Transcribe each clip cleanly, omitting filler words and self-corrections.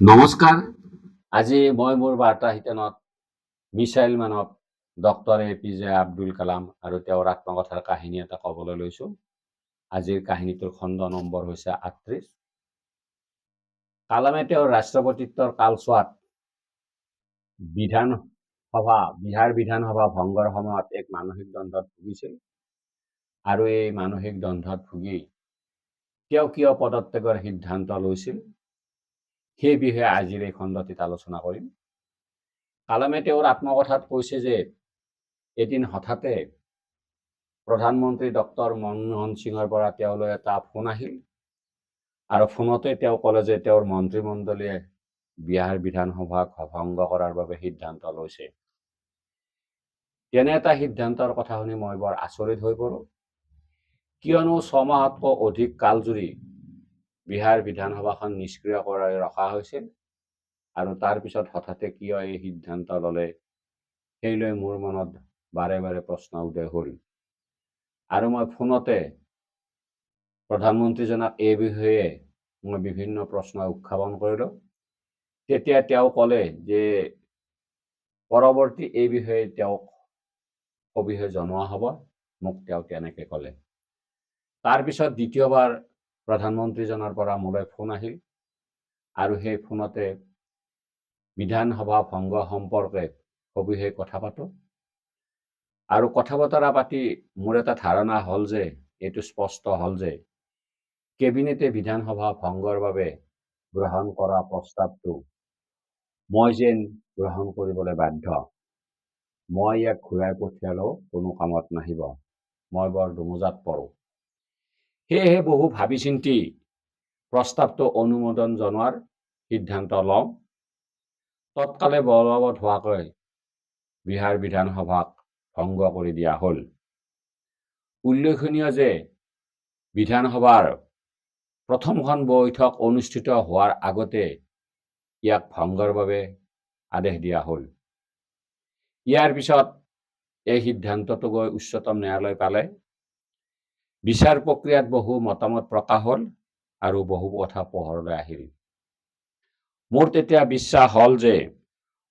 নমস্কাৰ। আজি মই মোৰ বাৰ্তা শিতানত মিছাইল মানৱ ডক্টৰ APJ আব্দুল কালাম আৰু তেওঁৰ আত্মকথাৰ কাহিনী এটা ক'বলৈ লৈছোঁ। আজিৰ কাহিনীটোৰ খণ্ড নম্বৰ হৈছে ৩৮। কালামে তেওঁৰ ৰাষ্ট্ৰপতিত্বৰ কালছোৱাত বিহাৰ বিধানসভা ভংগৰ সময়ত এক মানসিক দ্বন্দ্বত ভুগিছিল আৰু এই মানসিক দ্বন্দ্বত ভুগি তেওঁ কিয় পদত্যাগৰ সিদ্ধান্ত লৈছিল সেই বিষয়ে আজিৰ এই খণ্ডটিত আলোচনা কৰিম। কালামে তেওঁৰ আত্মকথাত কৈছে যে এদিন হঠাতে প্ৰধানমন্ত্ৰী ডক্টৰ মনমোহন সিঙৰ পৰা তেওঁলৈ এটা ফোন আহিল আৰু ফোনতে তেওঁ ক'লে যে তেওঁৰ মন্ত্ৰীমণ্ডলীয়ে বিহাৰ বিধানসভাক ভংগ কৰাৰ বাবে সিদ্ধান্ত লৈছে। তেনে এটা সিদ্ধান্তৰ কথা শুনি মই বৰ আচৰিত হৈ পৰোঁ, কিয়নো ৬ মাহতকৈ অধিক কাল জুৰি বিহাৰ বিধানসভাখন নিষ্ক্ৰিয় কৰি ৰখা হৈছিল আৰু তাৰ পিছত হঠাতে কিয় এই সিদ্ধান্ত ল'লে সেই লৈ মোৰ মনত বাৰে বাৰে প্ৰশ্ন উদয় হ'ল আৰু মই ফোনতে প্ৰধানমন্ত্ৰীজনক এই বিষয়ে মই বিভিন্ন প্ৰশ্ন উত্থাপন কৰিলোঁ। তেতিয়া তেওঁ ক'লে যে পৰৱৰ্তী এই বিষয়ে তেওঁক সবিশেষ জনোৱা হ'ব। মোক তেওঁ তেনেকৈ ক'লে। তাৰপিছত দ্বিতীয়বাৰ প্ৰধানমন্ত্ৰীজনৰ পৰা মোলৈ ফোন আহিল আৰু সেই ফোনতে বিধানসভা ভংগ সম্পৰ্কে সবিশেষ কথা পাতোঁ আৰু কথা বতৰা পাতি মোৰ এটা ধাৰণা হ'ল যে এইটো স্পষ্ট হ'ল যে কেবিনেটে বিধানসভা ভংগৰ বাবে গ্ৰহণ কৰা প্ৰস্তাৱটো মই যেন গ্ৰহণ কৰিবলৈ বাধ্য। মই ইয়াক ঘূৰাই পঠিয়ালেও কোনো কামত নাহিব। মই বৰ দুমোজাত পৰোঁ। সেয়েহে বহু ভাবি চিন্তি প্ৰস্তাৱটো অনুমোদন জনোৱাৰ সিদ্ধান্ত লওঁ। তৎকালে বলবৎ হোৱাকৈ বিহাৰ বিধানসভাক ভংগ কৰি দিয়া হ'ল। উল্লেখনীয় যে বিধানসভাৰ প্ৰথমখন বৈঠক অনুষ্ঠিত হোৱাৰ আগতে ইয়াক ভংগৰ বাবে আদেশ দিয়া হ'ল। ইয়াৰ পিছত এই সিদ্ধান্তটো গৈ উচ্চতম ন্যায়ালয় পালে। বিচাৰ প্ৰক্ৰিয়াত বহু মতামত প্ৰকাশ হ'ল আৰু বহু কথা পোহৰলৈ আহিল। মোৰ তেতিয়া বিশ্বাস হ'ল যে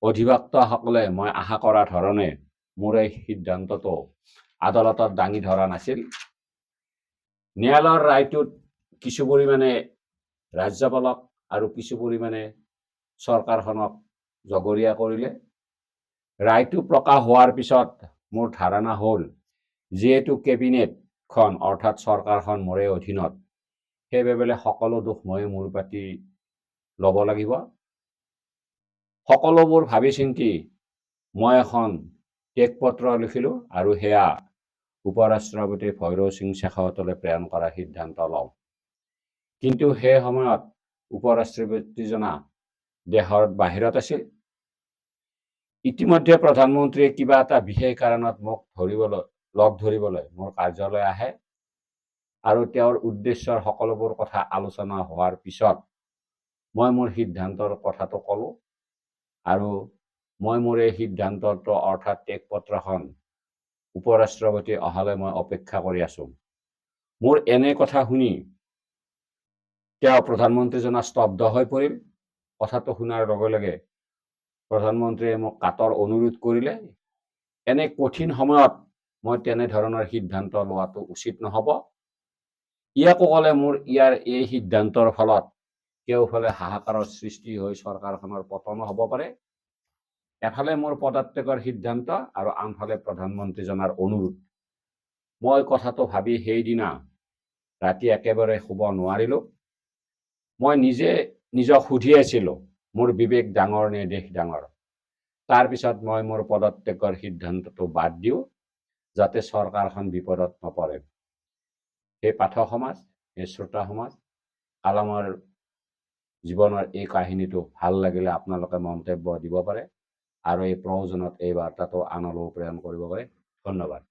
অধিবক্তাসকলে মই আশা কৰা ধৰণে মোৰ এই সিদ্ধান্তটো আদালতত দাঙি ধৰা নাছিল। ন্যায়ালয়ৰ ৰায়টোত কিছু পৰিমাণে ৰাজ্যপালক আৰু কিছু পৰিমাণে চৰকাৰখনক জগৰীয়া কৰিলে। ৰায়টো প্ৰকাশ হোৱাৰ পিছত মোৰ ধাৰণা হ'ল যিহেতু কেবিনেটখন অৰ্থাৎ চৰকাৰখন মোৰে অধীনত, সেইবাবে সকলো দোষ ময়ে মূৰ পাতি ল'ব লাগিব। সকলোবোৰ ভাবি চিন্তি মই এখন ত্যাগপত্ৰ লিখিলোঁ আৰু সেয়া উপৰাষ্ট্ৰপতি ভৈৰৱ সিং শেখাৱতলৈ প্ৰেৰণ কৰাৰ সিদ্ধান্ত লওঁ। কিন্তু সেই সময়ত উপৰাষ্ট্ৰপতিজনা দেশৰ বাহিৰত আছিল। ইতিমধ্যে প্ৰধানমন্ত্ৰীয়ে কিবা এটা বিশেষ কাৰণত মোক লগ ধৰিবলৈ মোৰ কাৰ্যালয় আহে আৰু তেওঁৰ উদ্দেশ্যৰ সকলোবোৰ কথা আলোচনা হোৱাৰ পিছত মই মোৰ সিদ্ধান্তৰ কথাটো ক'লোঁ আৰু মই মোৰ এই সিদ্ধান্তটো অৰ্থাৎ ত্যাগপত্ৰখন উপৰাষ্ট্ৰপতি অহালৈ মই অপেক্ষা কৰি আছোঁ। মোৰ এনে কথা শুনি তেওঁ প্ৰধানমন্ত্ৰীজনা স্তব্ধ হৈ পৰিল। কথাটো শুনাৰ লগে লগে প্ৰধানমন্ত্ৰীয়ে মোক কাতৰ অনুৰোধ কৰিলে এনে কঠিন সময়ত মই তেনেধৰণৰ সিদ্ধান্ত লোৱাটো উচিত নহ'ব। ইয়াকো ক'লে মোৰ এই সিদ্ধান্তৰ ফলত কেওফালে হাহাকাৰৰ সৃষ্টি হৈ চৰকাৰখনৰ পতনো হ'ব পাৰে। এফালে মোৰ পদত্যাগৰ সিদ্ধান্ত আৰু আনফালে প্ৰধানমন্ত্ৰীজনাৰ অনুৰোধ। মই কথাটো ভাবি সেইদিনা ৰাতি একেবাৰে শুব নোৱাৰিলোঁ। মই নিজক সুধি আছিলোঁ মোৰ বিবেক ডাঙৰ নে দেশ ডাঙৰ। তাৰপিছত মই মোৰ পদত্যাগৰ সিদ্ধান্তটো বাদ দিওঁ যাতে চৰকাৰখন বিপদত নপৰে। সেই পাঠক সমাজ, সেই শ্ৰোতা সমাজ, কালামৰ জীৱনৰ এই কাহিনীটো ভাল লাগিলে আপোনালোকে মন্তব্য দিব পাৰে আৰু এই প্ৰয়োজনত এই বাৰ্তাটো আনলৈও প্ৰেৰণ কৰিব পাৰে। ধন্যবাদ।